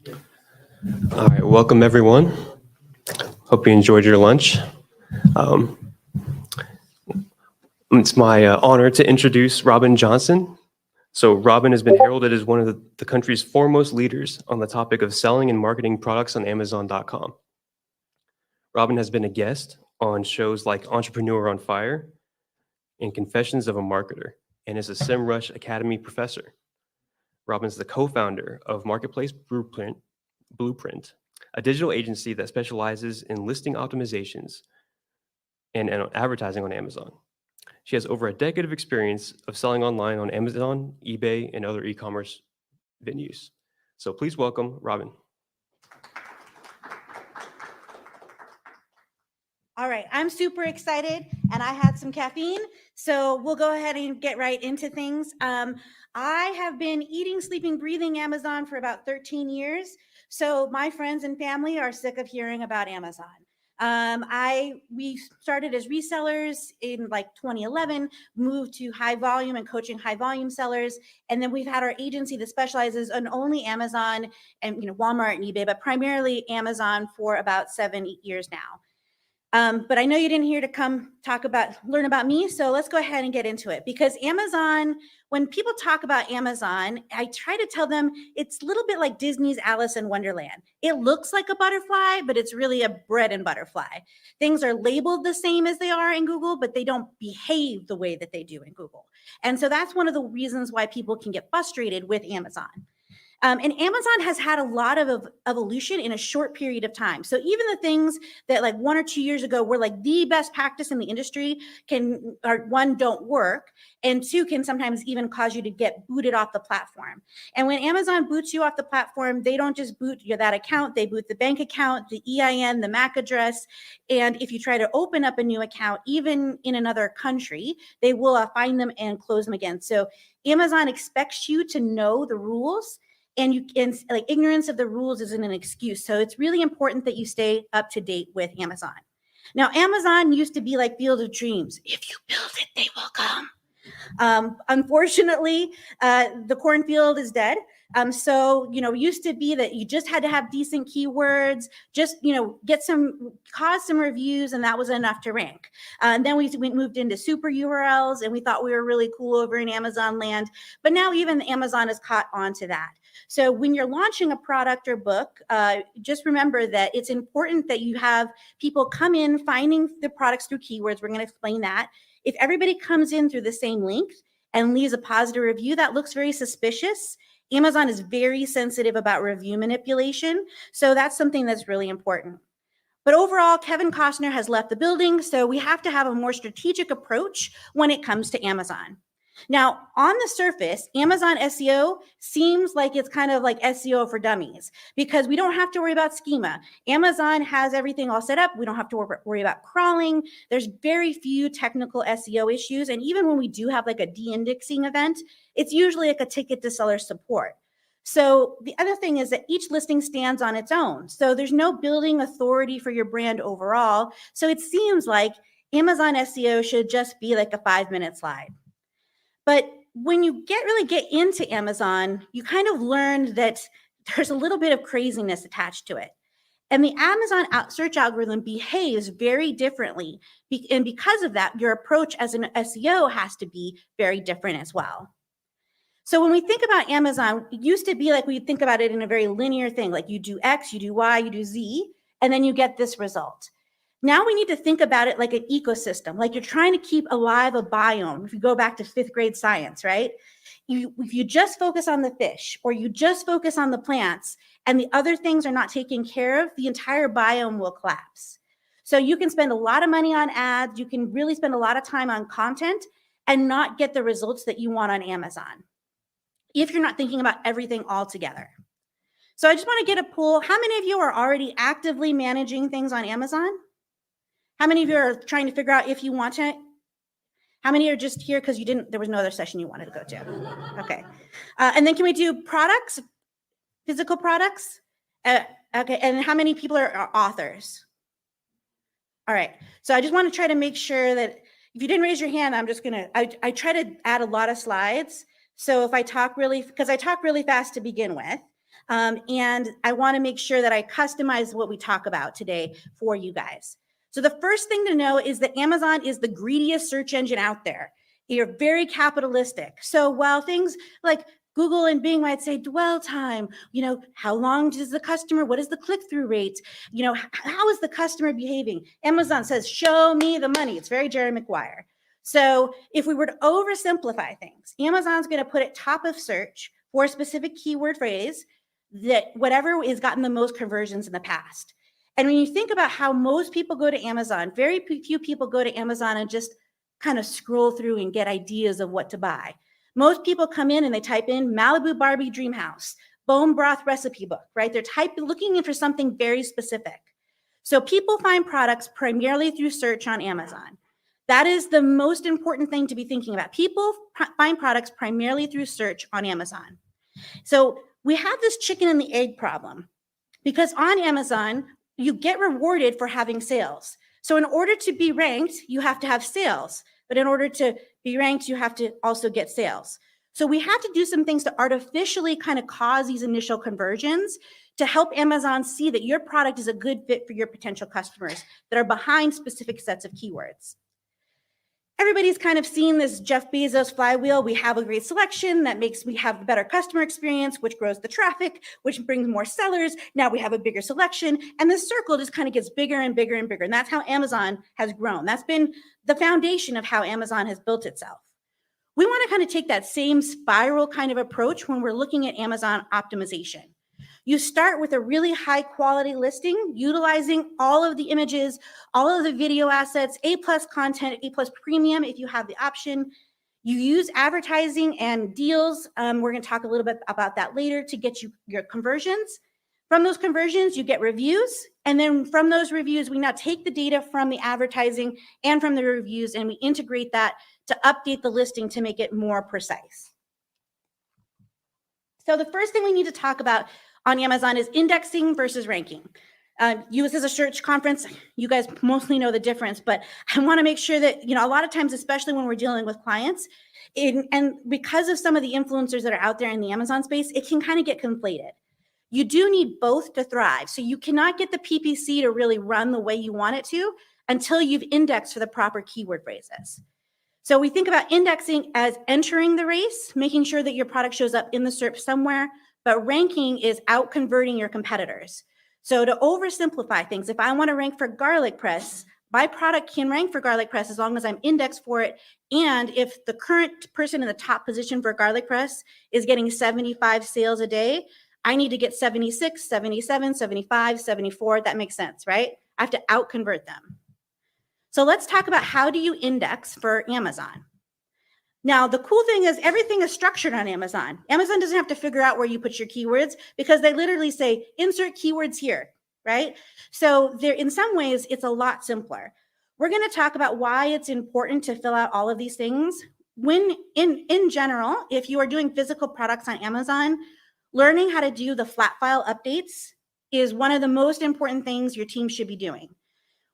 All right, welcome everyone. Hope you enjoyed your lunch. It's my honor to introduce Robyn Johnson. So Robyn has been heralded as one of the country's foremost leaders on the topic of selling and marketing products on Amazon.com. Robyn has been a guest on shows like Entrepreneur on Fire and Confessions of a Marketer, and is a SEMrush Academy professor. Robyn's the co-founder of Marketplace Blueprint, a digital agency that specializes in listing optimizations and advertising on Amazon. She has over a decade of experience of selling online on Amazon, eBay, and other e-commerce venues. So please welcome Robyn. All right, I'm super excited and I had some caffeine, so we'll go ahead and get right into things. I have been eating, sleeping, breathing Amazon for about 13 years. So my friends and family are sick of hearing about Amazon. We started as resellers in like 2011, moved to high volume and coaching high volume sellers. And then we've had our agency that specializes on only Amazon and Walmart and eBay, but primarily Amazon for about 7-8 years now. But I know you didn't here to come learn about me. So let's go ahead and get into it, because Amazon, when people talk about Amazon, I try to tell them it's a little bit like Disney's Alice in Wonderland. It looks like a butterfly, but it's really a bread and butterfly. Things are labeled the same as they are in Google, but they don't behave the way that they do in Google. And so that's one of the reasons why people can get frustrated with Amazon. And Amazon has had a lot of evolution in a short period of time. So even the things that like 1 or 2 years ago were like the best practice in the industry one, don't work, and two, can sometimes even cause you to get booted off the platform. And when Amazon boots you off the platform, they don't just boot that account, they boot the bank account, the EIN, the MAC address. And if you try to open up a new account, even in another country, they will find them and close them again. So Amazon expects you to know the rules, and like ignorance of the rules isn't an excuse. So it's really important that you stay up to date with Amazon. Now, Amazon used to be like Field of Dreams. If you build it, they will come. Unfortunately, the cornfield is dead. So, used to be that you just had to have decent keywords, just, cause some reviews, and that was enough to rank. And then we moved into super URLs, and we thought we were really cool over in Amazon land. But now even Amazon has caught on to that. So when you're launching a product or book, just remember that it's important that you have people come in finding the products through keywords. We're going to explain that. If everybody comes in through the same link and leaves a positive review, that looks very suspicious. Amazon is very sensitive about review manipulation. So that's something that's really important. But overall, Kevin Costner has left the building. So we have to have a more strategic approach when it comes to Amazon. Now, on the surface, Amazon SEO seems like it's kind of like SEO for dummies, because we don't have to worry about schema. Amazon has everything all set up. We don't have to worry about crawling. There's very few technical SEO issues. And even when we do have like a de-indexing event, it's usually like a ticket to seller support. So the other thing is that each listing stands on its own. So there's no building authority for your brand overall. So it seems like Amazon SEO should just be like a 5-minute slide. But when you really get into Amazon, you kind of learn that there's a little bit of craziness attached to it. And the Amazon search algorithm behaves very differently. And because of that, your approach as an SEO has to be very different as well. So when we think about Amazon, it used to be like we think about it in a very linear thing, like you do X, you do Y, you do Z, and then you get this result. Now we need to think about it like an ecosystem, like you're trying to keep alive a biome. If you go back to 5th grade science, right? If you just focus on the fish, or you just focus on the plants, and the other things are not taken care of, the entire biome will collapse. So you can spend a lot of money on ads, you can really spend a lot of time on content and not get the results that you want on Amazon, if you're not thinking about everything all together. So I just want to get a poll. How many of you are already actively managing things on Amazon? How many of you are trying to figure out if you want to? How many are just here because there was no other session you wanted to go to? Okay. And then can we do products, physical products? Okay. And how many people are authors? All right. So I just want to try to make sure that if you didn't raise your hand, I'm just going to, I try to add a lot of slides. So if I talk because I talk really fast to begin with, And I want to make sure that I customize what we talk about today for you guys. So the first thing to know is that Amazon is the greediest search engine out there. You're very capitalistic. So while things like Google and Bing might say dwell time, how long does the customer, what is the click-through rate? How is the customer behaving? Amazon says, show me the money. It's very Jerry Maguire. So if we were to oversimplify things, Amazon's going to put it top of search for a specific keyword phrase that whatever has gotten the most conversions in the past. And when you think about how most people go to Amazon, very few people go to Amazon and just kind of scroll through and get ideas of what to buy. Most people come in and they type in Malibu Barbie Dream House, bone broth recipe book, right? They're looking for something very specific. So people find products primarily through search on Amazon. That is the most important thing to be thinking about. People find products primarily through search on Amazon. So we have this chicken and the egg problem because on Amazon, you get rewarded for having sales. So in order to be ranked, you have to have sales. But in order to be ranked, you have to also get sales. So we have to do some things to artificially kind of cause these initial conversions to help Amazon see that your product is a good fit for your potential customers that are behind specific sets of keywords. Everybody's kind of seen this Jeff Bezos flywheel. We have a great selection that makes we have a better customer experience, which grows the traffic, which brings more sellers. Now we have a bigger selection, and this circle just kind of gets bigger and bigger and bigger. And that's how Amazon has grown. That's been the foundation of how Amazon has built itself. We want to kind of take that same spiral kind of approach when we're looking at Amazon optimization. You start with a really high quality listing, utilizing all of the images, all of the video assets, A+ content, A+ premium if you have the option. You use advertising and deals. We're going to talk a little bit about that later to get you your conversions. From those conversions, you get reviews. And then from those reviews, we now take the data from the advertising and from the reviews, and we integrate that to update the listing to make it more precise. So the first thing we need to talk about on Amazon is indexing versus ranking. This is a search conference. You guys mostly know the difference, but I want to make sure that, a lot of times, especially when we're dealing with clients, and because of some of the influencers that are out there in the Amazon space, it can kind of get conflated. You do need both to thrive. So you cannot get the PPC to really run the way you want it to until you've indexed for the proper keyword phrases. So we think about indexing as entering the race, making sure that your product shows up in the SERP somewhere, but ranking is out converting your competitors. So to oversimplify things, if I want to rank for garlic press, my product can rank for garlic press as long as I'm indexed for it. And if the current person in the top position for garlic press is getting 75 sales a day, I need to get 76, 77, 75, 74. That makes sense, right? I have to out convert them. So let's talk about how do you index for Amazon. Now, the cool thing is everything is structured on Amazon. Amazon doesn't have to figure out where you put your keywords because they literally say, insert keywords here, right? So there, in some ways, it's a lot simpler. We're going to talk about why it's important to fill out all of these things. When in general, if you are doing physical products on Amazon, learning how to do the flat file updates is one of the most important things your team should be doing.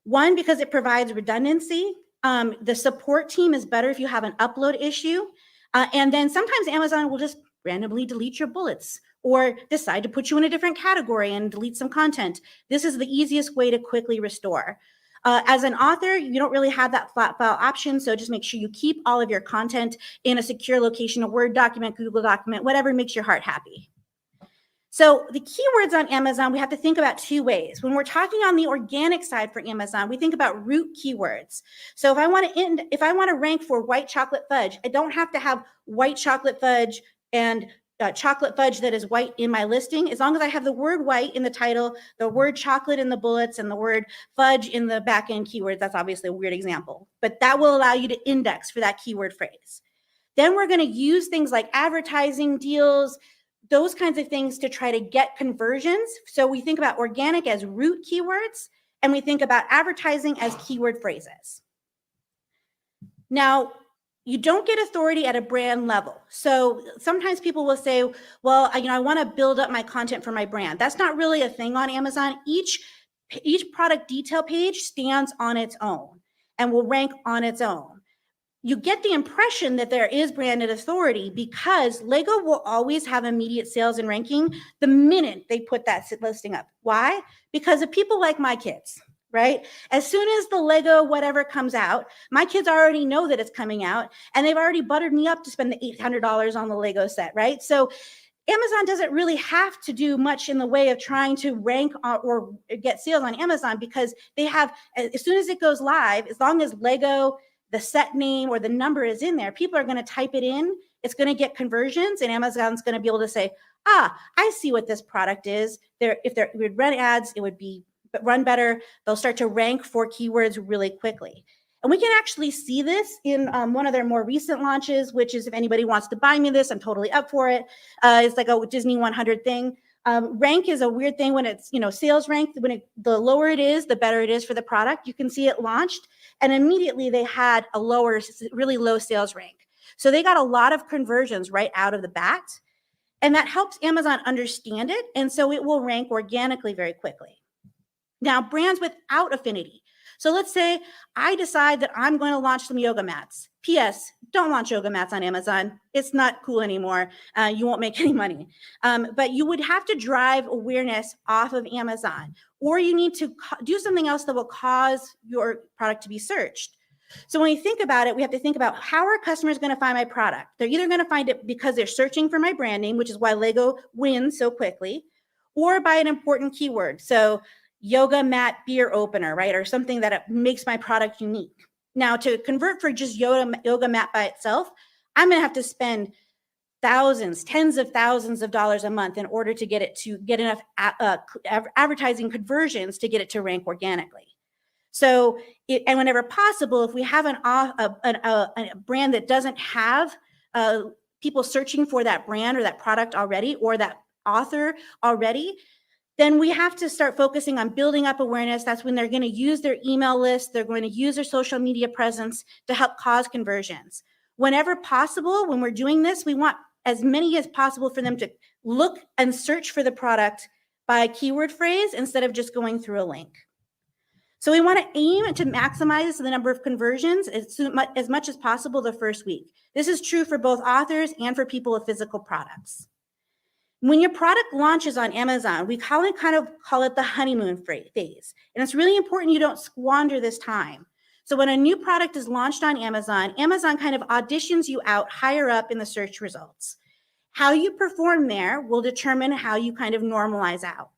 One, because it provides redundancy. The support team is better if you have an upload issue. And then sometimes Amazon will just randomly delete your bullets or decide to put you in a different category and delete some content. This is the easiest way to quickly restore. As an author, you don't really have that flat file option, so just make sure you keep all of your content in a secure location, a Word document, Google document, whatever makes your heart happy. So the keywords on Amazon, we have to think about two ways. When we're talking on the organic side for Amazon, we think about root keywords. So if I want to rank for white chocolate fudge, I don't have to have white chocolate fudge and chocolate fudge that is white in my listing. As long as I have the word white in the title, the word chocolate in the bullets, and the word fudge in the back end keywords, that's obviously a weird example, but that will allow you to index for that keyword phrase. Then we're going to use things like advertising, deals, those kinds of things to try to get conversions. So we think about organic as root keywords, and we think about advertising as keyword phrases. Now, you don't get authority at a brand level. So sometimes people will say, well, I want to build up my content for my brand. That's not really a thing on Amazon. Each product detail page stands on its own and will rank on its own. you get the impression that there is branded authority because Lego will always have immediate sales and ranking the minute they put that listing up. Why? Because of people like my kids, right? As soon as the Lego whatever comes out, my kids already know that it's coming out and they've already buttered me up to spend the $800 on the Lego set, right? So Amazon doesn't really have to do much in the way of trying to rank or get sales on Amazon because they have, as soon as it goes live, as long as Lego, the set name or the number is in there, people are going to type it in. It's going to get conversions and Amazon's going to be able to say, I see what this product is. If they would run ads, it would be run better. They'll start to rank for keywords really quickly. And we can actually see this in one of their more recent launches, which is if anybody wants to buy me this, I'm totally up for it. It's like a Disney 100 thing. Rank is a weird thing when it's, sales rank. The lower it is, the better it is for the product. You can see it launched and immediately they had a really low sales rank. So they got a lot of conversions right out of the bat. And that helps Amazon understand it. And so it will rank organically very quickly. Now, brands without affinity. So let's say I decide that I'm going to launch some yoga mats. P.S. Don't launch yoga mats on Amazon. It's not cool anymore. You won't make any money. But you would have to drive awareness off of Amazon, or you need to do something else that will cause your product to be searched. So when we think about it, we have to think about how are customers going to find my product? They're either going to find it because they're searching for my brand name, which is why Lego wins so quickly, or by an important keyword. So yoga mat beer opener, right? Or something that makes my product unique. Now, to convert for just yoga mat by itself, I'm going to have to spend thousands, tens of thousands of dollars a month in order to get enough advertising conversions to get it to rank organically. So, and whenever possible, if we have a brand that doesn't have people searching for that brand or that product already, or that author already, then we have to start focusing on building up awareness. That's when they're going to use their email list. They're going to use their social media presence to help cause conversions. Whenever possible, when we're doing this, we want as many as possible for them to look and search for the product by keyword phrase instead of just going through a link. So we want to aim to maximize the number of conversions as much as possible the first week. This is true for both authors and for people with physical products. When your product launches on Amazon, we kind of call it the honeymoon phase. And it's really important you don't squander this time. So when a new product is launched on Amazon, Amazon kind of auditions you out higher up in the search results. How you perform there will determine how you kind of normalize out.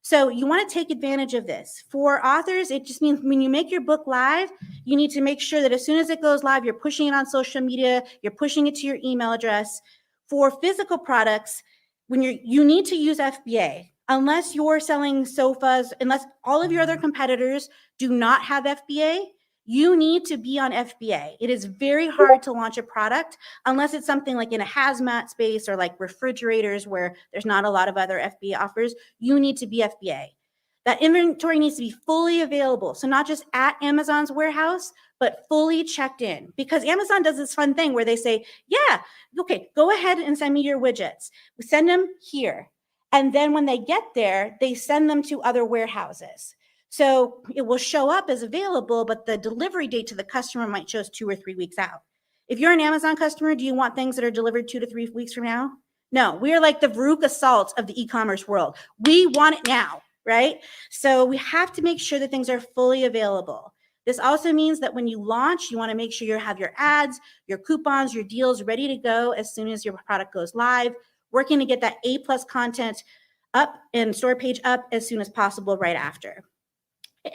So you want to take advantage of this. For authors, it just means when you make your book live, you need to make sure that as soon as it goes live, you're pushing it on social media, you're pushing it to your email address. For physical products, you need to use FBA. Unless you're selling sofas, unless all of your other competitors do not have FBA, you need to be on FBA. It is very hard to launch a product unless it's something like in a hazmat space or like refrigerators where there's not a lot of other FBA offers. You need to be FBA. That inventory needs to be fully available. So not just at Amazon's warehouse, but fully checked in, because Amazon does this fun thing where they say, yeah, okay, go ahead and send me your widgets. We send them here. And then when they get there, they send them to other warehouses. So it will show up as available, but the delivery date to the customer might show 2 or 3 weeks out. If you're an Amazon customer, do you want things that are delivered 2 to 3 weeks from now? No, we are like the Veruca Salts of the e-commerce world. We want it now, right? So we have to make sure that things are fully available. This also means that when you launch, you want to make sure you have your ads, your coupons, your deals ready to go as soon as your product goes live, working to get that A+ content up and store page up as soon as possible right after.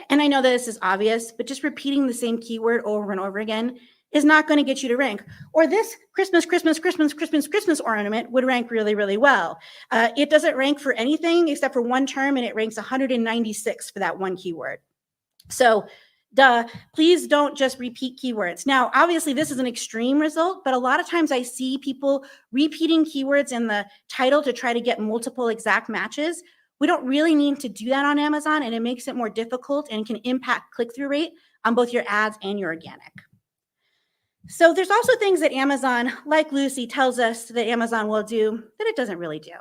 And I know that this is obvious, but just repeating the same keyword over and over again is not going to get you to rank. Or this Christmas ornament would rank really, really well. It doesn't rank for anything except for one term, and it ranks 196 for that one keyword. So please don't just repeat keywords. Now, obviously, this is an extreme result, but a lot of times I see people repeating keywords in the title to try to get multiple exact matches. We don't really need to do that on Amazon, and it makes it more difficult and can impact click-through rate on both your ads and your organic. So there's also things that Amazon, like Lucy, tells us that Amazon will do that it doesn't really do.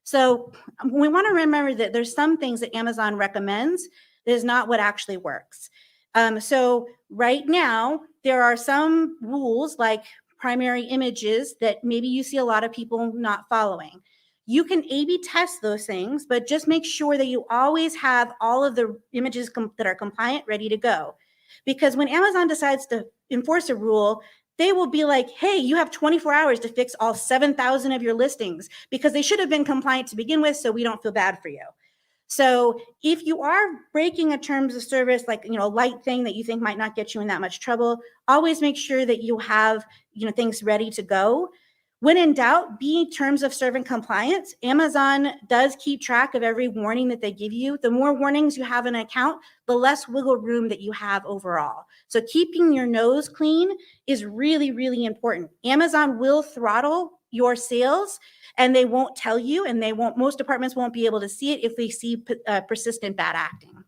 So we want to remember that there's some things that Amazon recommends that is not what actually works. So right now, there are some rules like primary images that maybe you see a lot of people not following. You can A/B test those things, but just make sure that you always have all of the images that are compliant ready to go. Because when Amazon decides to enforce a rule, they will be like, hey, you have 24 hours to fix all 7,000 of your listings because they should have been compliant to begin with, so we don't feel bad for you. So if you are breaking a terms of service, like, a light thing that you think might not get you in that much trouble, always make sure that you have, things ready to go. When in doubt, be terms of service compliant. Amazon does keep track of every warning that they give you. The more warnings you have in an account, the less wiggle room that you have overall. So keeping your nose clean is really, really important. Amazon will throttle your sales and they won't tell you, and most departments won't be able to see it if they see persistent bad acting.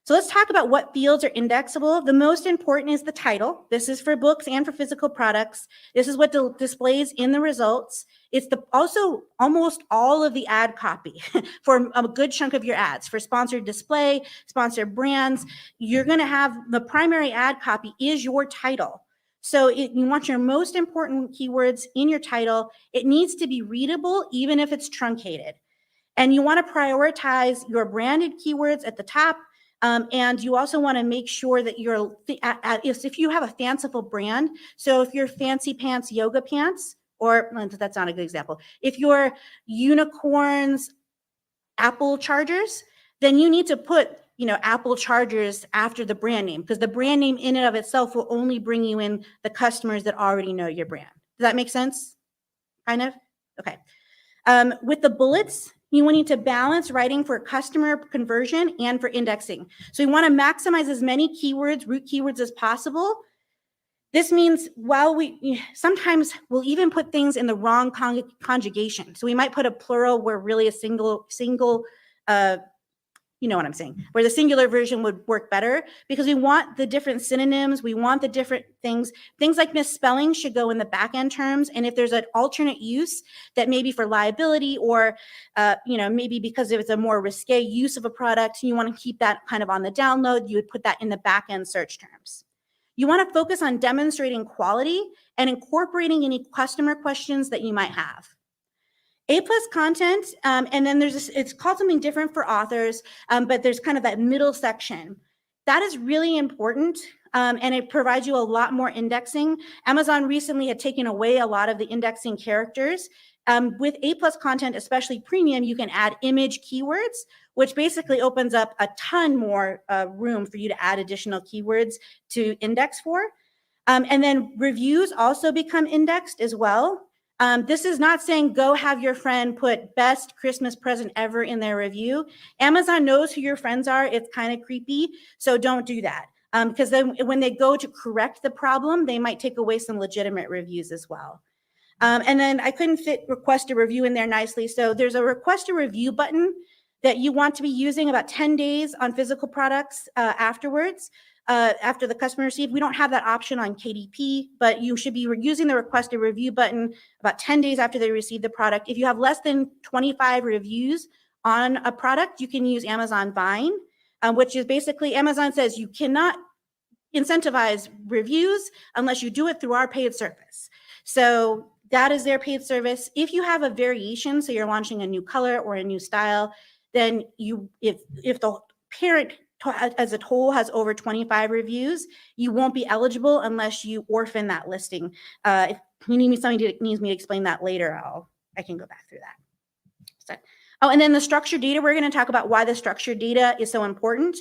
So let's talk about what fields are indexable. The most important is the title. This is for books and for physical products. This is what displays in the results. It's also almost all of the ad copy for a good chunk of your ads. For sponsored display, sponsored brands, you're gonna have the primary ad copy is your title. So you want your most important keywords in your title. It needs to be readable, even if it's truncated. And you want to prioritize your branded keywords at the top. And you also want to make sure that if you have a fanciful brand, so if you're Fancy Pants Yoga Pants, or that's not a good example, if you're Unicorns Apple Chargers, then you need to put Apple Chargers after the brand name, because the brand name in and of itself will only bring you in the customers that already know your brand. Does that make sense? Kind of? Okay. With the bullets, you need to balance writing for customer conversion and for indexing. So you want to maximize as many keywords, root keywords as possible. This means sometimes we'll even put things in the wrong conjugation. So we might put a plural where really a single you know what I'm saying, where the singular version would work better, because we want the different synonyms, we want the different things. Things like misspelling should go in the back end terms. And if there's an alternate use that maybe for liability or, maybe because if it's a more risque use of a product, you want to keep that kind of on the download, you would put that in the back end search terms. You want to focus on demonstrating quality and incorporating any customer questions that you might have. A+ content, and then it's called something different for authors, but there's kind of that middle section. That is really important, and it provides you a lot more indexing. Amazon recently had taken away a lot of the indexing characters. With A+ content, especially premium, you can add image keywords, which basically opens up a ton more room for you to add additional keywords to index for. And then reviews also become indexed as well. This is not saying go have your friend put best Christmas present ever in their review. Amazon knows who your friends are. It's kind of creepy, so don't do that. Because then when they go to correct the problem, they might take away some legitimate reviews as well. And then I couldn't fit request a review in there nicely. So there's a request a review button that you want to be using about 10 days on physical products afterwards. After the customer received. We don't have that option on KDP, but you should be using the request a review button about 10 days after they receive the product. If you have less than 25 reviews on a product, you can use Amazon Buying, which is basically Amazon says you cannot incentivize reviews unless you do it through our paid service. So that is their paid service. If you have a variation, so you're launching a new color or a new style, then if the parent as a whole has over 25 reviews, you won't be eligible unless you orphan that listing. If you need needs me to explain that later, I can go back through that. So, and then the structured data, we're going to talk about why the structured data is so important.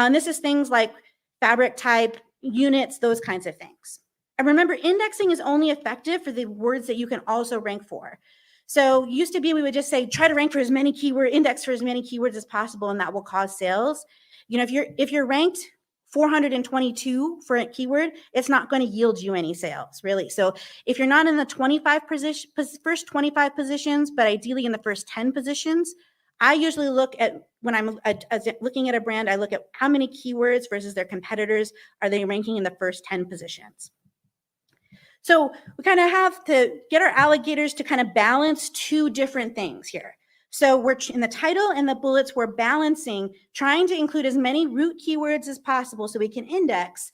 This is things like fabric type, units, those kinds of things. And remember, indexing is only effective for the words that you can also rank for. So used to be, we would just say, try to rank for as many index for as many keywords as possible, and that will cause sales. If you're ranked 422 for a keyword, it's not going to yield you any sales, really. So if you're not in the first 25 positions, but ideally in the first 10 positions, I usually look at, when I'm looking at a brand, I look at how many keywords versus their competitors are they ranking in the first 10 positions. So we kind of have to get our alligators to kind of balance two different things here. So we're in the title and the bullets, we're balancing, trying to include as many root keywords as possible so we can index,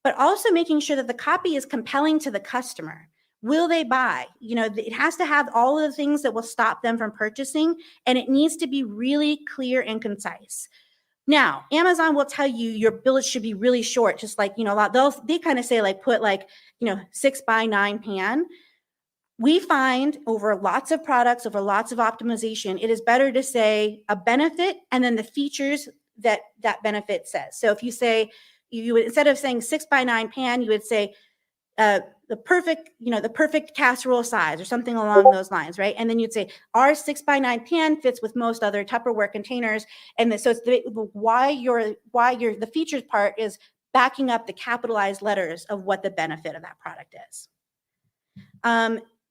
but also making sure that the copy is compelling to the customer. Will they buy? You know, it has to have all of the things that will stop them from purchasing, and it needs to be really clear and concise. Now, Amazon will tell you your bullets should be really short, just like, you know, they kind of say like, put like, you know, 6x9 pan. We find over lots of products, over lots of optimization, it is better to say a benefit and then the features that that benefit says. So if you say, you would, instead of saying 6x9 pan, you would say the perfect, you know, the perfect casserole size or something along those lines, right? And then you'd say our 6x9 pan fits with most other Tupperware containers. And so it's the features part is backing up the capitalized letters of what the benefit of that product is.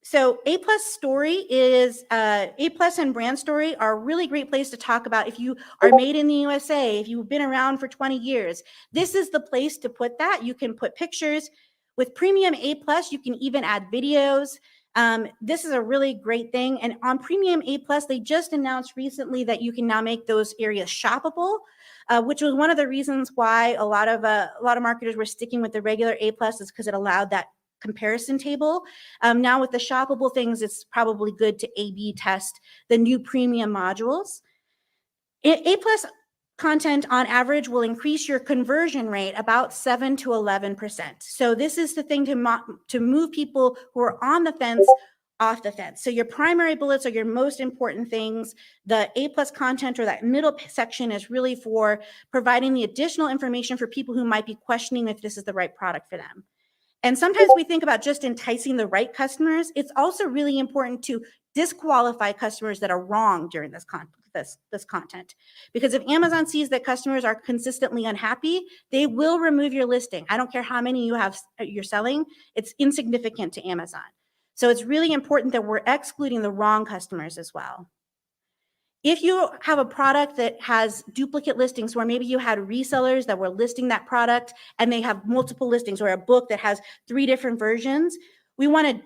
So A+ story is, A+ and brand story are a really great place to talk about if you are made in the USA, if you've been around for 20 years, this is the place to put that. You can put pictures. With Premium A+, you can even add videos. This is a really great thing. And on Premium A+, they just announced recently that you can now make those areas shoppable, which was one of the reasons why a lot of marketers were sticking with the regular A+ is because it allowed that comparison table. Now with the shoppable things, it's probably good to A/B test the new premium modules. A+ content on average will increase your conversion rate about 7 to 11%. So this is the thing to move people who are on the fence off the fence. So your primary bullets are your most important things. The A+ content or that middle section is really for providing the additional information for people who might be questioning if this is the right product for them. And sometimes we think about just enticing the right customers. It's also really important to disqualify customers that are wrong during this content. Because if Amazon sees that customers are consistently unhappy, they will remove your listing. I don't care how many you're selling, it's insignificant to Amazon. So it's really important that we're excluding the wrong customers as well. If you have a product that has duplicate listings where maybe you had resellers that were listing that product and they have multiple listings, or a book that has 3 different versions, we want to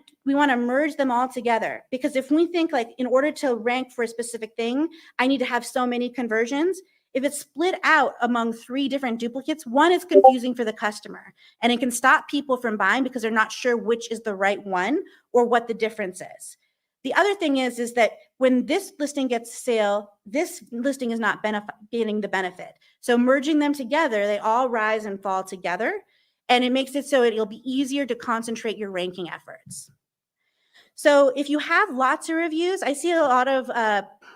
merge them all together. Because if we think like in order to rank for a specific thing, I need to have so many conversions. If it's split out among 3 different duplicates, one is confusing for the customer and it can stop people from buying because they're not sure which is the right one or what the difference is. The other thing is that when this listing gets sale, this listing is not getting the benefit. So merging them together, they all rise and fall together, and it makes it so it'll be easier to concentrate your ranking efforts. So if you have lots of reviews, I see a lot of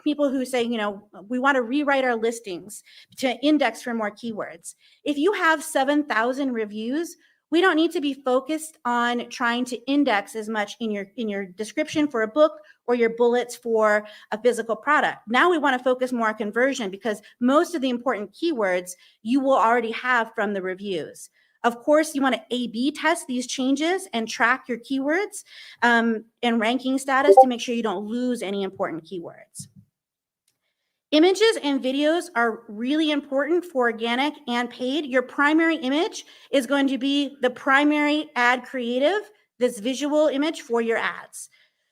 people who say, you know, we want to rewrite our listings to index for more keywords. If you have 7,000 reviews, we don't need to be focused on trying to index as much in your description for a book or your bullets for a physical product. Now we want to focus more on conversion because most of the important keywords you will already have from the reviews. Of course, you want to A/B test these changes and track your keywords and ranking status to make sure you don't lose any important keywords. Images and videos are really important for organic and paid. Your primary image is going to be the primary ad creative, this visual image for your ads.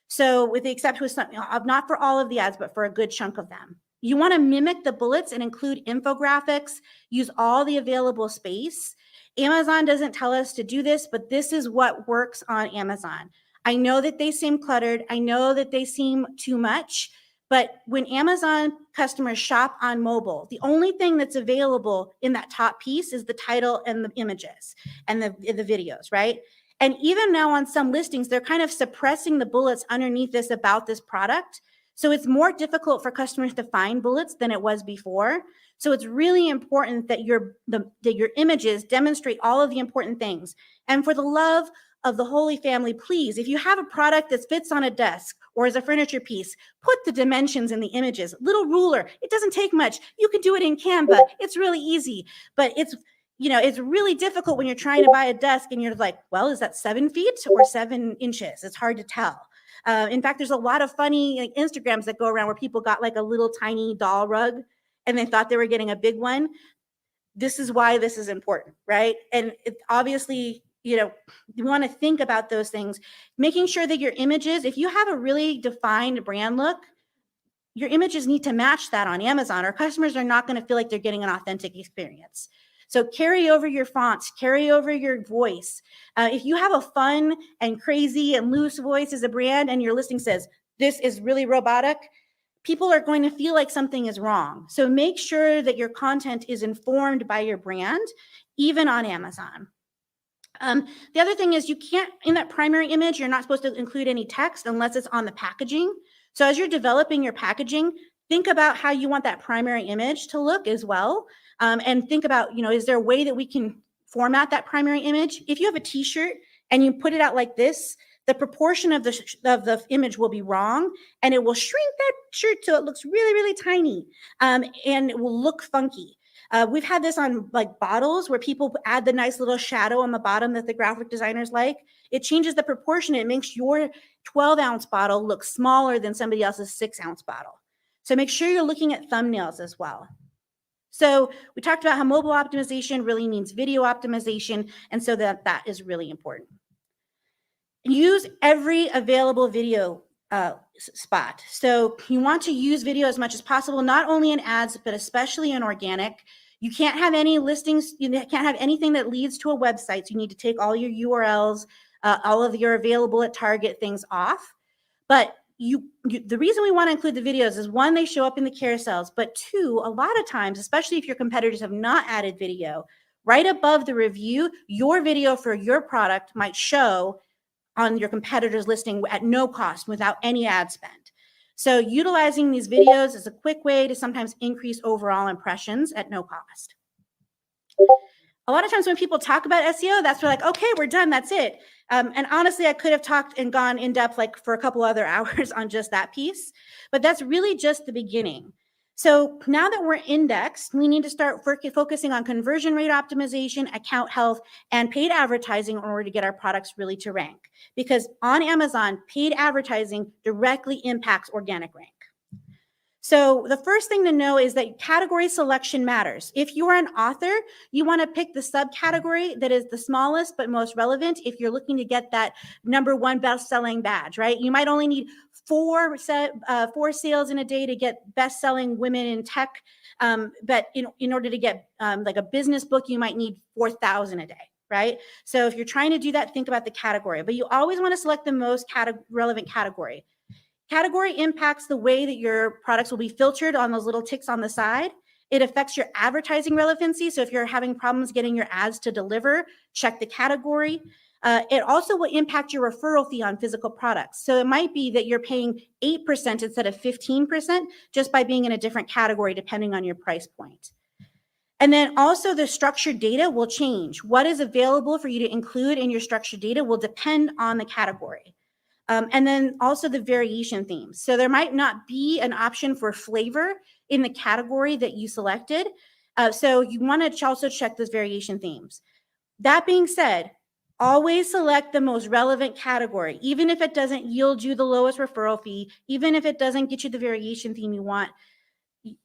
So with the exception of some, not for all of the ads, but for a good chunk of them. You want to mimic the bullets and include infographics, use all the available space. Amazon doesn't tell us to do this, but this is what works on Amazon. I know that they seem cluttered. I know that they seem too much. But when Amazon customers shop on mobile, the only thing that's available in that top piece is the title and the images and the videos, right? And even now on some listings, they're kind of suppressing the bullets underneath this about this product. So it's more difficult for customers to find bullets than it was before. So it's really important that your images demonstrate all of the important things. And for the love of the Holy Family, please, if you have a product that fits on a desk or as a furniture piece, put the dimensions in the images. Little ruler, it doesn't take much. You can do it in Canva. It's really easy, but it's really difficult when you're trying to buy a desk and you're like, well, is that 7 feet or 7 inches? It's hard to tell. In fact, there's a lot of funny Instagrams that go around where people got like a little tiny doll rug and they thought they were getting a big one. This is why this is important, right? And it obviously, you want to think about those things, making sure that your images, if you have a really defined brand look, your images need to match that on Amazon, or customers are not going to feel like they're getting an authentic experience. So carry over your fonts, carry over your voice. If you have a fun and crazy and loose voice as a brand and your listing says, this is really robotic, people are going to feel like something is wrong. So make sure that your content is informed by your brand, even on Amazon. The other thing is you can't, in that primary image, you're not supposed to include any text unless it's on the packaging. So as you're developing your packaging, think about how you want that primary image to look as well. And think about, is there a way that we can format that primary image? If you have a t-shirt and you put it out like this, the proportion of the image will be wrong, and it will shrink that shirt till it looks really, really tiny, and it will look funky. We've had this on like bottles where people add the nice little shadow on the bottom that the graphic designers like. It changes the proportion. It makes your 12-ounce bottle look smaller than somebody else's 6-ounce bottle. So make sure you're looking at thumbnails as well. So we talked about how mobile optimization really means video optimization, and so that is really important. Use every available video spot. So you want to use video as much as possible, not only in ads, but especially in organic. You can't have any listings, you can't have anything that leads to a website. So you need to take all your URLs, all of your available at Target things off. But the reason we want to include the videos is, one, they show up in the carousels, but two, a lot of times, especially if your competitors have not added video, right above the review, your video for your product might show on your competitor's listing at no cost, without any ad spend. So utilizing these videos is a quick way to sometimes increase overall impressions at no cost. A lot of times when people talk about SEO, that's like, okay, we're done, that's it. And honestly, I could have talked and gone in depth like for a couple other hours on just that piece, but that's really just the beginning. So now that we're indexed, we need to start focusing on conversion rate optimization, account health, and paid advertising in order to get our products really to rank. Because on Amazon, paid advertising directly impacts organic rank. So the first thing to know is that category selection matters. If you are an author, you want to pick the subcategory that is the smallest but most relevant if you're looking to get that #1 best-selling badge, right? You might only need four sales in a day to get best-selling women in tech, but in order to get like a business book, you might need 4,000 a day, right? So if you're trying to do that, think about the category, but you always want to select the most relevant category. Category impacts the way that your products will be filtered on those little ticks on the side. It affects your advertising relevancy. So if you're having problems getting your ads to deliver, check the category. It also will impact your referral fee on physical products. So it might be that you're paying 8% instead of 15% just by being in a different category, depending on your price point. And then also the structured data will change. What is available for you to include in your structured data will depend on the category. And then also the variation themes. So there might not be an option for flavor in the category that you selected. So you want to also check those variation themes. That being said, always select the most relevant category, even if it doesn't yield you the lowest referral fee, even if it doesn't get you the variation theme you want,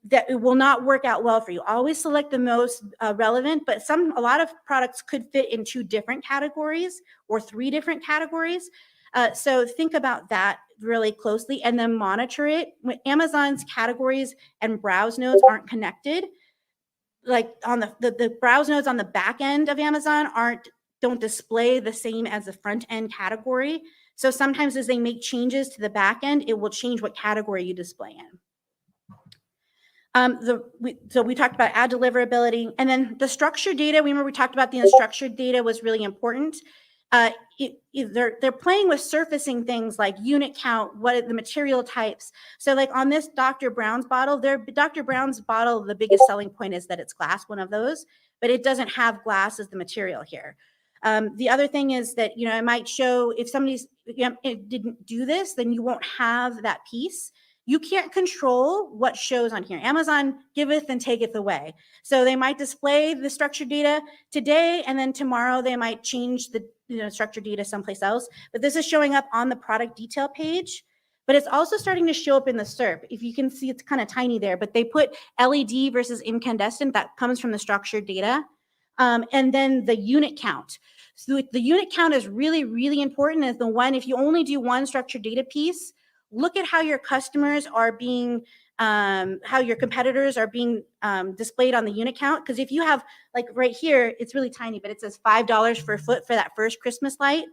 that it will not work out well for you. Always select the most relevant, but a lot of products could fit in 2 different categories or 3 different categories. So think about that really closely and then monitor it. When Amazon's categories and browse nodes aren't connected, like on the browse nodes on the back end of Amazon don't display the same as the front end category. So sometimes as they make changes to the back end, it will change what category you display in. So we talked about ad deliverability, and then the structured data. Remember we talked about the unstructured data was really important. They're playing with surfacing things like unit count, what are the material types. So like on this Dr. Brown's bottle, the biggest selling point is that it's glass, one of those, but it doesn't have glass as the material here. The other thing is that, it might show if somebody's it didn't do this, then you won't have that piece. You can't control what shows on here. Amazon giveth and taketh away. So they might display the structured data today, and then tomorrow they might change the structured data someplace else. But this is showing up on the product detail page, but it's also starting to show up in the SERP. If you can see, it's kind of tiny there, but they put LED versus incandescent. That comes from the structured data. And then the unit count. So the unit count is really, really important. Is the one, if you only do one structured data piece, look at how your customers are being, how your competitors are being displayed on the unit count. Because if you have, like right here, it's really tiny, but it says $5 per foot for that first Christmas light.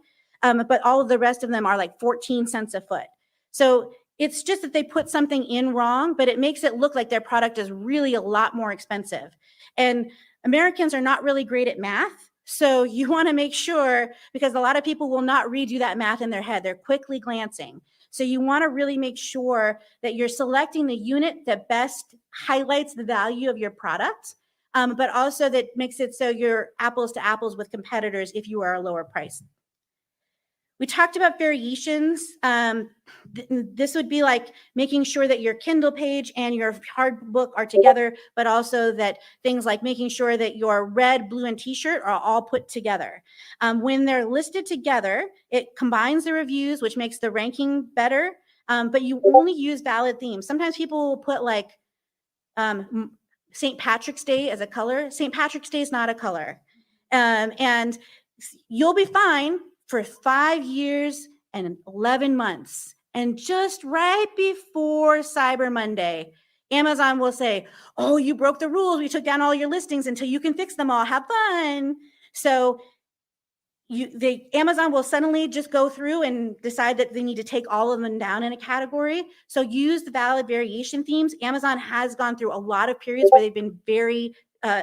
But all of the rest of them are like 14 cents a foot. So it's just that they put something in wrong, but it makes it look like their product is really a lot more expensive. And Americans are not really great at math. So you want to make sure, because a lot of people will not redo that math in their head. They're quickly glancing. So you want to really make sure that you're selecting the unit that best highlights the value of your product, but also that makes it so you're apples to apples with competitors if you are a lower price. We talked about variations. This would be like making sure that your Kindle page and your hard book are together, but also that things like making sure that your red, blue, and t-shirt are all put together. When they're listed together, it combines the reviews, which makes the ranking better, but you only use valid themes. Sometimes people will put like St. Patrick's Day as a color. St. Patrick's Day is not a color. And you'll be fine for 5 years and 11 months. And just right before Cyber Monday, Amazon will say, oh, you broke the rules. We took down all your listings until you can fix them all. Have fun. So Amazon will suddenly just go through and decide that they need to take all of them down in a category. So use the valid variation themes. Amazon has gone through a lot of periods where they've been very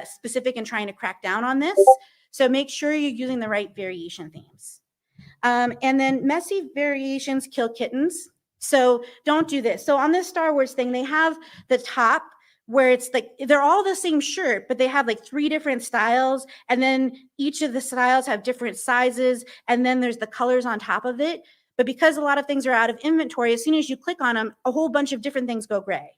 specific in trying to crack down on this. So make sure you're using the right variation themes. And then messy variations kill kittens. So don't do this. So on this Star Wars thing, they have the top where it's like, they're all the same shirt, but they have like 3 different styles. And then each of the styles have different sizes. And then there's the colors on top of it. But because a lot of things are out of inventory, as soon as you click on them, a whole bunch of different things go gray.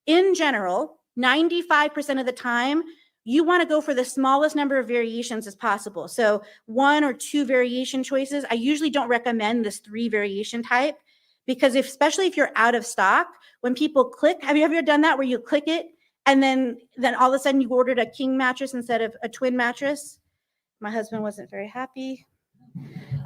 In general, 95% of the time, you want to go for the smallest number of variations as possible. So 1 or 2 variation choices. I usually don't recommend this 3 variation type because especially if you're out of stock, when people click, have you ever done that where you click it and then all of a sudden you ordered a king mattress instead of a twin mattress? My husband wasn't very happy.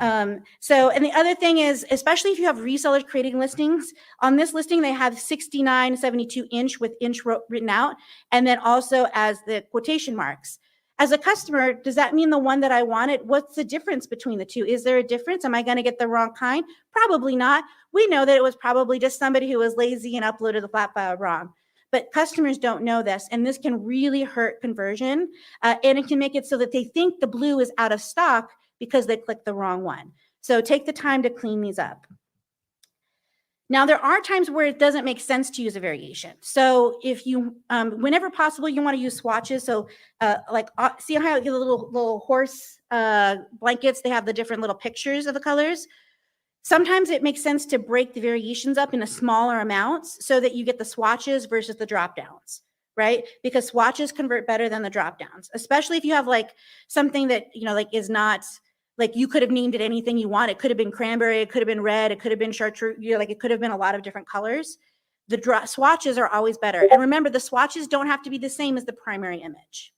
And the other thing is, especially if you have resellers creating listings, on this listing, they have 69.72 inch with inch written out, and then also as the quotation marks. As a customer, does that mean the one that I wanted? What's the difference between the two? Is there a difference? Am I going to get the wrong kind? Probably not. We know that it was probably just somebody who was lazy and uploaded the flat file wrong. But customers don't know this, and this can really hurt conversion, and it can make it so that they think the blue is out of stock because they clicked the wrong one. So take the time to clean these up. Now, there are times where it doesn't make sense to use a variation. So if you, whenever possible, you want to use swatches. So see how the little horse blankets, they have the different little pictures of the colors. Sometimes it makes sense to break the variations up into smaller amounts so that you get the swatches versus the drop downs, right? Because swatches convert better than the drop downs, especially if you have like something that, like is not, like you could have named it anything you want. It could have been cranberry, it could have been red, it could have been chartreuse, it could have been a lot of different colors. The swatches are always better. And remember, the swatches don't have to be the same as the primary image.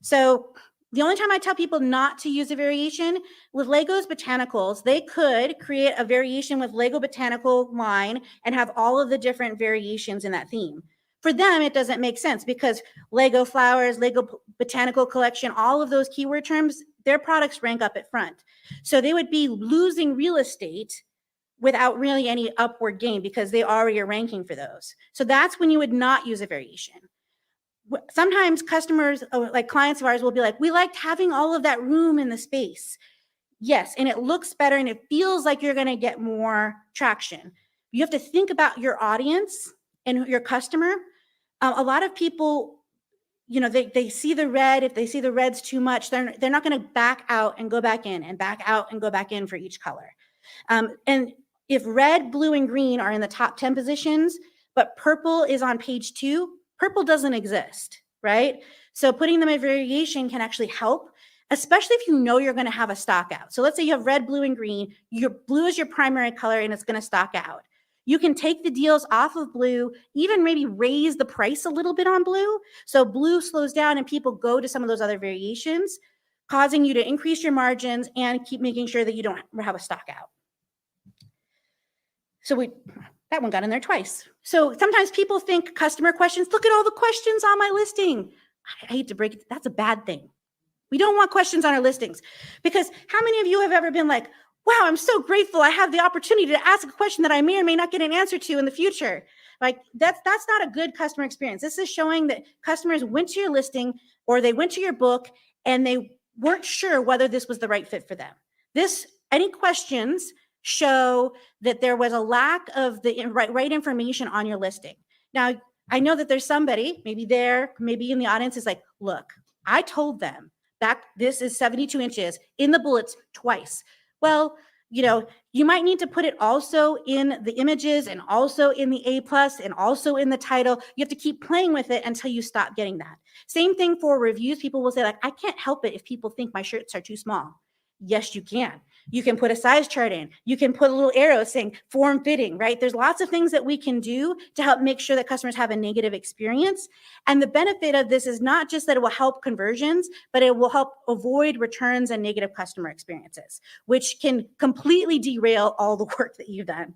So the only time I tell people not to use a variation with Lego's Botanicals, they could create a variation with Lego Botanical line and have all of the different variations in that theme. For them, it doesn't make sense because Lego flowers, Lego Botanical collection, all of those keyword terms, their products rank up at front. So they would be losing real estate without really any upward gain because they already are ranking for those. So that's when you would not use a variation. Sometimes customers, like clients of ours, will be like, we liked having all of that room in the space. Yes, and it looks better and it feels like you're going to get more traction. You have to think about your audience and your customer. A lot of people, they see the red. If they see the red's too much, they're not going to back out and go back in and back out and go back in for each color. And if red, blue, and green are in the top 10 positions, but purple is on page 2, purple doesn't exist, right? So putting them in variation can actually help, especially if you know you're going to have a stock out. So let's say you have red, blue, and green. Your blue is your primary color and it's going to stock out. You can take the deals off of blue, even maybe raise the price a little bit on blue. So blue slows down and people go to some of those other variations, causing you to increase your margins and keep making sure that you don't have a stock out. So that one got in there twice. So sometimes people think customer questions, look at all the questions on my listing. I hate to break it, that's a bad thing. We don't want questions on our listings, because how many of you have ever been like, wow, I'm so grateful I have the opportunity to ask a question that I may or may not get an answer to in the future. Like that's not a good customer experience. This is showing that customers went to your listing or they went to your book and they weren't sure whether this was the right fit for them. Any questions show that there was a lack of the right information on your listing. Now, I know that there's somebody, maybe in the audience, is like, look, I told them that this is 72 inches in the bullets twice. Well, you might need to put it also in the images and also in the A+ and also in the title. You have to keep playing with it until you stop getting that. Same thing for reviews. People will say like, I can't help it if people think my shirts are too small. Yes, you can. You can put a size chart in. You can put a little arrow saying form fitting, right? There's lots of things that we can do to help make sure that customers have a negative experience. And the benefit of this is not just that it will help conversions, but it will help avoid returns and negative customer experiences, which can completely derail all the work that you've done.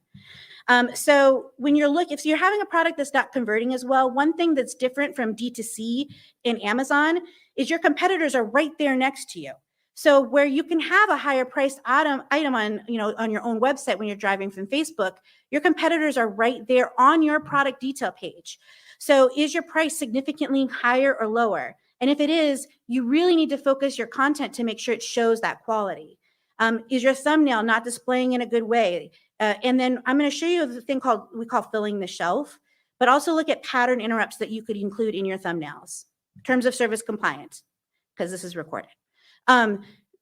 So when if you're having a product that's not converting as well, one thing that's different from D2C in Amazon is your competitors are right there next to you. So where you can have a higher priced item on your own website when you're driving from Facebook, your competitors are right there on your product detail page. So is your price significantly higher or lower? And if it is, you really need to focus your content to make sure it shows that quality. Is your thumbnail not displaying in a good way? And then I'm going to show you the thing we call filling the shelf, but also look at pattern interrupts that you could include in your thumbnails. Terms of service compliant, because this is recorded.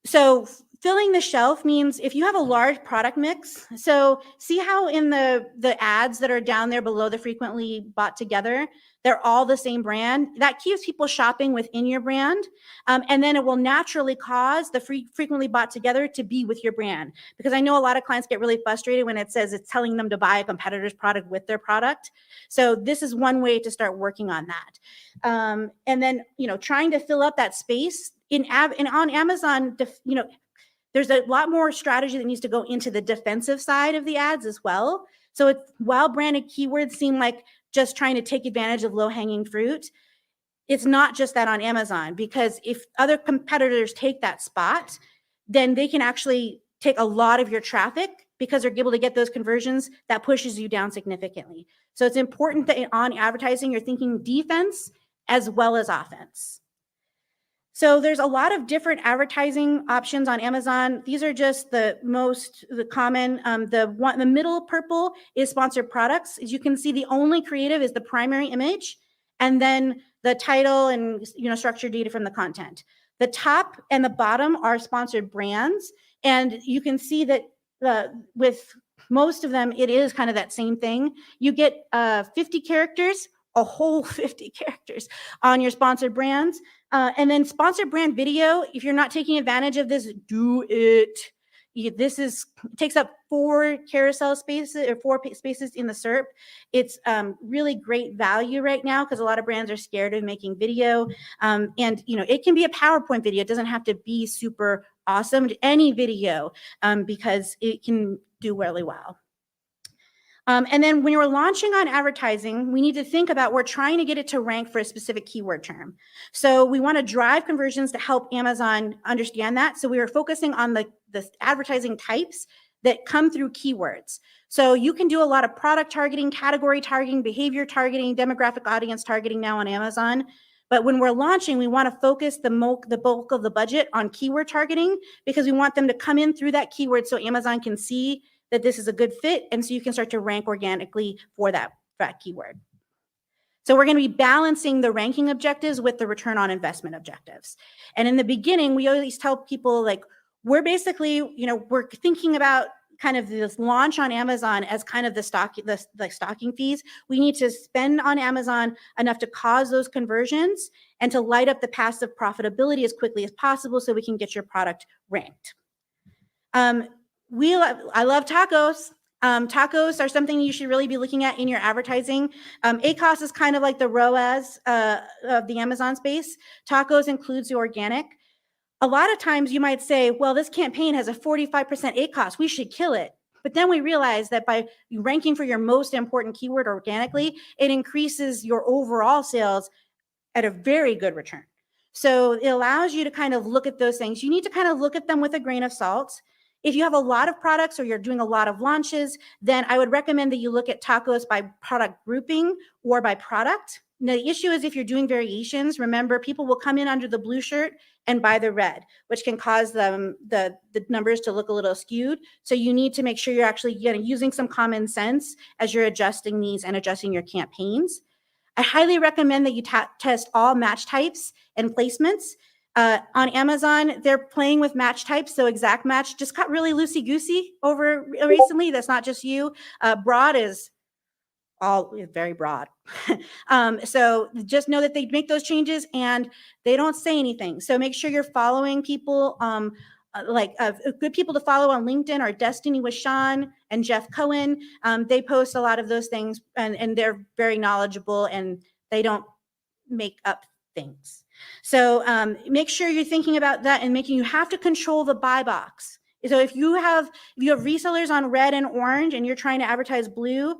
So filling the shelf means if you have a large product mix, so see how in the ads that are down there below the frequently bought together, they're all the same brand. That keeps people shopping within your brand. And then it will naturally cause the frequently bought together to be with your brand. Because I know a lot of clients get really frustrated when it says it's telling them to buy a competitor's product with their product. So this is one way to start working on that. And then, trying to fill up that space on Amazon, there's a lot more strategy that needs to go into the defensive side of the ads as well. So while branded keywords seem like just trying to take advantage of low-hanging fruit, it's not just that on Amazon, because if other competitors take that spot, then they can actually take a lot of your traffic because they're able to get those conversions that pushes you down significantly. So it's important that on advertising, you're thinking defense as well as offense. So there's a lot of different advertising options on Amazon. These are just the common. The middle purple is sponsored products. As you can see, the only creative is the primary image, and then the title and structured data from the content. The top and the bottom are sponsored brands, and you can see that with most of them, it is kind of that same thing. You get 50 characters, a whole 50 characters on your sponsored brands. And then sponsored brand video, if you're not taking advantage of this, do it. It takes up 4 carousel spaces or 4 spaces in the SERP. It's really great value right now because a lot of brands are scared of making video. And it can be a PowerPoint video. It doesn't have to be super awesome. Any video because it can do really well. And then when you're launching on advertising, we need to think about, we're trying to get it to rank for a specific keyword term. So we want to drive conversions to help Amazon understand that. So we are focusing on the advertising types that come through keywords. So you can do a lot of product targeting, category targeting, behavior targeting, demographic audience targeting now on Amazon. But when we're launching, we want to focus the bulk of the budget on keyword targeting because we want them to come in through that keyword so Amazon can see that this is a good fit, and so you can start to rank organically for that keyword. So we're going to be balancing the ranking objectives with the return on investment objectives. And in the beginning, we always tell people, like, we're basically, we're thinking about kind of this launch on Amazon as kind of the stocking fees. We need to spend on Amazon enough to cause those conversions and to light up the passive profitability as quickly as possible so we can get your product ranked. I love tacos. Tacos are something you should really be looking at in your advertising. ACOS is kind of like the ROAS of the Amazon space. Tacos includes the organic. A lot of times you might say, well, this campaign has a 45% ACOS. We should kill it. But then we realized that by ranking for your most important keyword organically, it increases your overall sales at a very good return. So it allows you to kind of look at those things. You need to kind of look at them with a grain of salt. If you have a lot of products or you're doing a lot of launches, then I would recommend that you look at tacos by product grouping or by product. Now, the issue is if you're doing variations, remember, people will come in under the blue shirt and buy the red, which can cause them the numbers to look a little skewed. So you need to make sure you're actually using some common sense as you're adjusting these and adjusting your campaigns. I highly recommend that you test all match types and placements. On Amazon, they're playing with match types. So exact match just got really loosey-goosey over recently. That's not just you. Broad is all very broad. So just know that they make those changes and they don't say anything. So make sure you're following people good people to follow on LinkedIn are Destiny with Sean and Jeff Cohen. They post a lot of those things and they're very knowledgeable and they don't make up things. So make sure you're thinking about that and you have to control the buy box. So if you have resellers on red and orange and you're trying to advertise blue,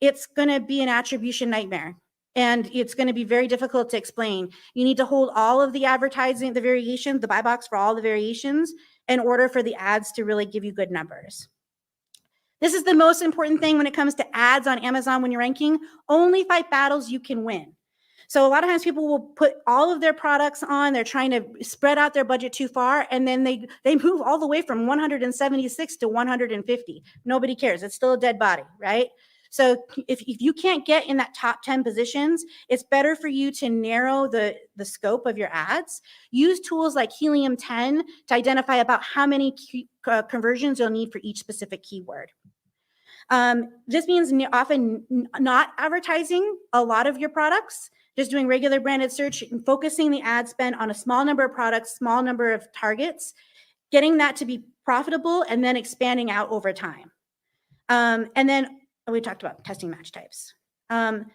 it's going to be an attribution nightmare. And it's going to be very difficult to explain. You need to hold all of the advertising, the variations, the buy box for all the variations in order for the ads to really give you good numbers. This is the most important thing when it comes to ads on Amazon when you're ranking. Only fight battles you can win. So a lot of times people will put all of their products on, they're trying to spread out their budget too far, and then they move all the way from 176 to 150. Nobody cares. It's still a dead body, right? So if you can't get in that top 10 positions, it's better for you to narrow the scope of your ads. Use tools like Helium 10 to identify about how many conversions you'll need for each specific keyword. This means often not advertising a lot of your products, just doing regular branded search and focusing the ad spend on a small number of products, small number of targets, getting that to be profitable and then expanding out over time. And then we talked about testing match types. And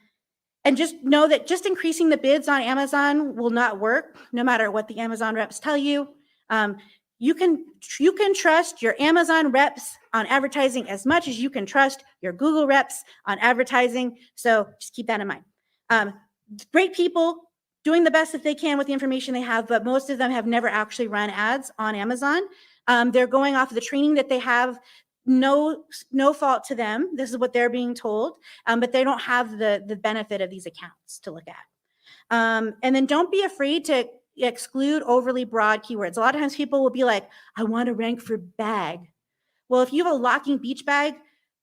just know that just increasing the bids on Amazon will not work, no matter what the Amazon reps tell you. You can trust your Amazon reps on advertising as much as you can trust your Google reps on advertising. So just keep that in mind. Great people doing the best that they can with the information they have, but most of them have never actually run ads on Amazon. They're going off of the training that they have. No fault to them. This is what they're being told, but they don't have the benefit of these accounts to look at. And then don't be afraid to exclude overly broad keywords. A lot of times people will be like, I want to rank for bag. Well, if you have a locking beach bag,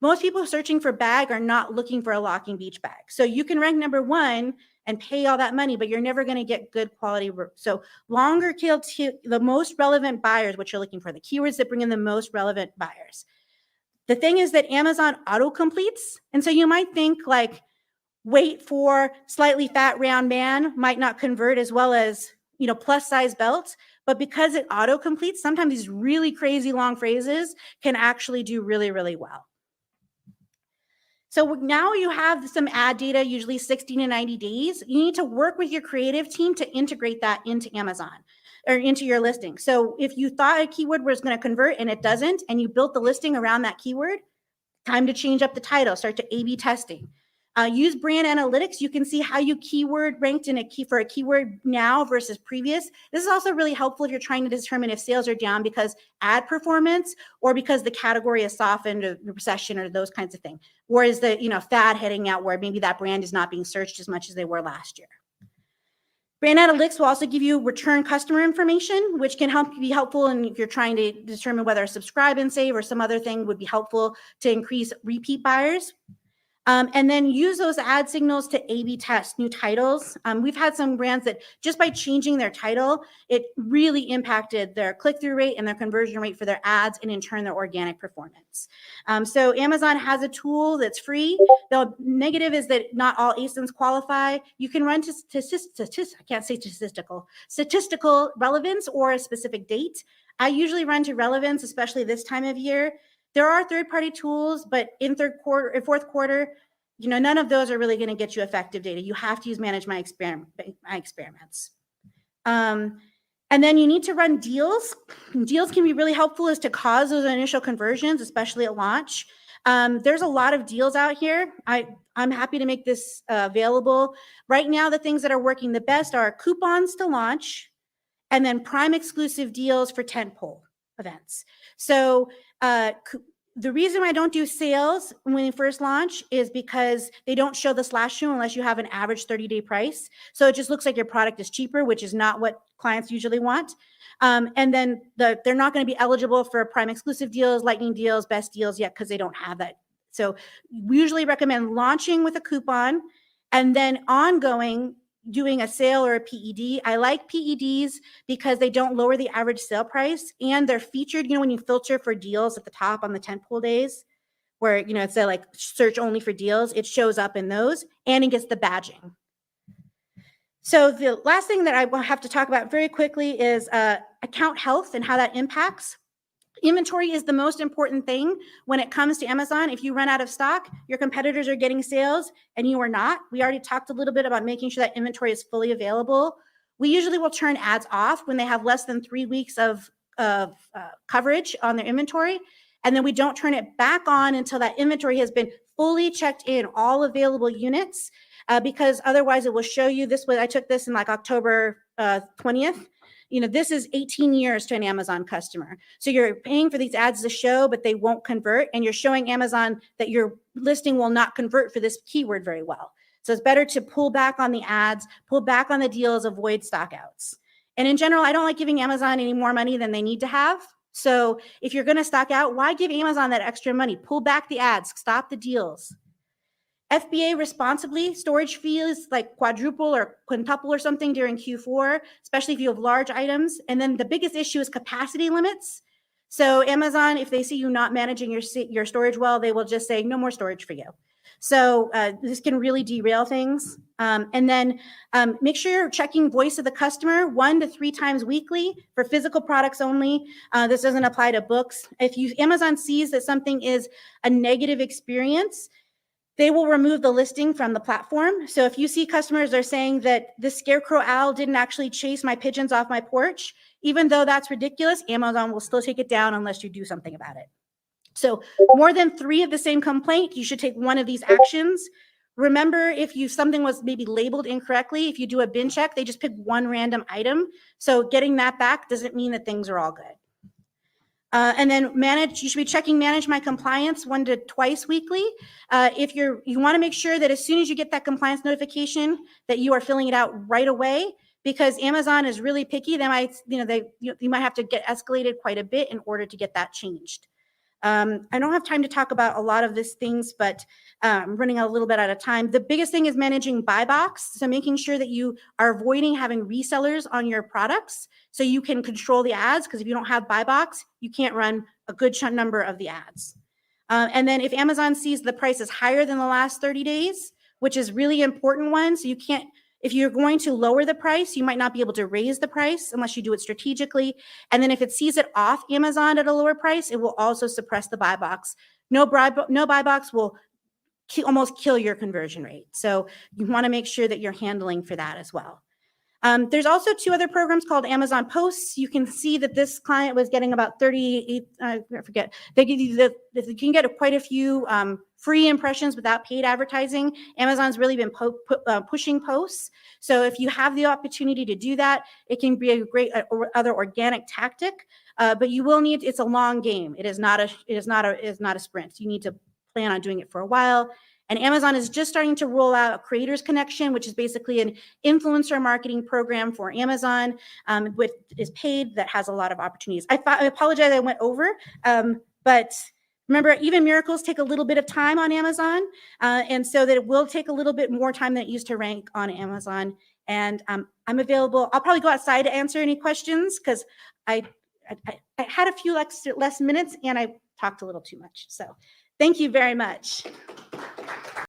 most people searching for bag are not looking for a locking beach bag. So you can rank number 1 and pay all that money, but you're never going to get good quality. So longer tail, the most relevant buyers, what you're looking for, the keywords that bring in the most relevant buyers. The thing is that Amazon auto completes. And so you might think like wait for slightly fat round man might not convert as well as, plus size belt, but because it auto completes, sometimes these really crazy long phrases can actually do really, really well. So now you have some ad data, usually 60 to 90 days. You need to work with your creative team to integrate that into Amazon or into your listing. So if you thought a keyword was going to convert and it doesn't, and you built the listing around that keyword, time to change up the title, start to A/B testing. Use brand analytics. You can see how you keyword ranked for a keyword now versus previous. This is also really helpful if you're trying to determine if sales are down because ad performance or because the category is softened or recession or those kinds of things. Or is the fad heading out where maybe that brand is not being searched as much as they were last year. Brand analytics will also give you return customer information, which can be helpful and if you're trying to determine whether a subscribe and save or some other thing would be helpful to increase repeat buyers. And then use those ad signals to A/B test new titles. We've had some brands that just by changing their title, it really impacted their click-through rate and their conversion rate for their ads and in turn their organic performance. So Amazon has a tool that's free. The negative is that not all ASINs qualify. You can run to statistical relevance or a specific date. I usually run to relevance, especially this time of year. There are third-party tools, but in fourth quarter, none of those are really going to get you effective data. You have to use Manage My Experiments. And And then you need to run deals. Deals can be really helpful as to cause those initial conversions, especially at launch. There's a lot of deals out here. I'm happy to make this available. Right now, the things that are working the best are coupons to launch and then Prime exclusive deals for tentpole events. So the reason I don't do sales when you first launch is because they don't show the slash shoe unless you have an average 30-day price. So it just looks like your product is cheaper, which is not what clients usually want. And then they're not going to be eligible for Prime exclusive deals, lightning deals, best deals yet because they don't have that. So we usually recommend launching with a coupon and then ongoing doing a sale or a PED. I like PEDs because they don't lower the average sale price and they're featured, when you filter for deals at the top on the tentpole days where, it's a like search only for deals, it shows up in those and it gets the badging. So the last thing that I will have to talk about very quickly is account health and how that impacts. Inventory is the most important thing when it comes to Amazon. If you run out of stock, your competitors are getting sales and you are not. We already talked a little bit about making sure that inventory is fully available. We usually will turn ads off when they have less than 3 weeks of coverage on their inventory. And then we don't turn it back on until that inventory has been fully checked in, all available units, because otherwise it will show you this. I took this in like October 20th. This is 18 years to an Amazon customer. So you're paying for these ads to show, but they won't convert. And you're showing Amazon that your listing will not convert for this keyword very well. So it's better to pull back on the ads, pull back on the deals, avoid stockouts. And in general, I don't like giving Amazon any more money than they need to have. So if you're going to stock out, why give Amazon that extra money? Pull back the ads, stop the deals. FBA responsibly, storage fees like quadruple or quintuple or something during Q4, especially if you have large items. And then the biggest issue is capacity limits. So Amazon, if they see you not managing your storage well, they will just say no more storage for you. So this can really derail things. And then make sure you're checking voice of the customer 1 to 3 times weekly for physical products only. This doesn't apply to books. If Amazon sees that something is a negative experience, they will remove the listing from the platform. So if you see customers are saying that the scarecrow owl didn't actually chase my pigeons off my porch, even though that's ridiculous, Amazon will still take it down unless you do something about it. So more than 3 of the same complaint, you should take one of these actions. Remember, if something was maybe labeled incorrectly, if you do a bin check, they just pick one random item. So getting that back doesn't mean that things are all good. And then you should be checking manage my compliance 1 to 2 weekly. If you want to make sure that as soon as you get that compliance notification that you are filling it out right away, because Amazon is really picky. You might have to get escalated quite a bit in order to get that changed. I don't have time to talk about a lot of these things, but I'm running a little bit out of time. The biggest thing is managing buy box. So making sure that you are avoiding having resellers on your products so you can control the ads, because if you don't have buy box, you can't run a good number of the ads. And then if Amazon sees the price is higher than the last 30 days, which is really important one, so you can't, if you're going to lower the price, you might not be able to raise the price unless you do it strategically. And then if it sees it off Amazon at a lower price, it will also suppress the buy box. No buy box will almost kill your conversion rate. So you want to make sure that you're handling for that as well. There's also 2 other programs called Amazon Posts. You can see that this client was getting about 38, I forget, they can get quite a few free impressions without paid advertising. Amazon's really been pushing posts. So if you have the opportunity to do that, it can be a great other organic tactic, but you will need, it's a long game. It is not a sprint. You need to plan on doing it for a while. And Amazon is just starting to roll out a Creators Connection, which is basically an influencer marketing program for Amazon, which is paid, that has a lot of opportunities. I apologize I went over, but remember, even miracles take a little bit of time on Amazon, and so that it will take a little bit more time than it used to rank on Amazon. And I'm available. I'll probably go outside to answer any questions because I had a few less minutes and I talked a little too much. So thank you very much.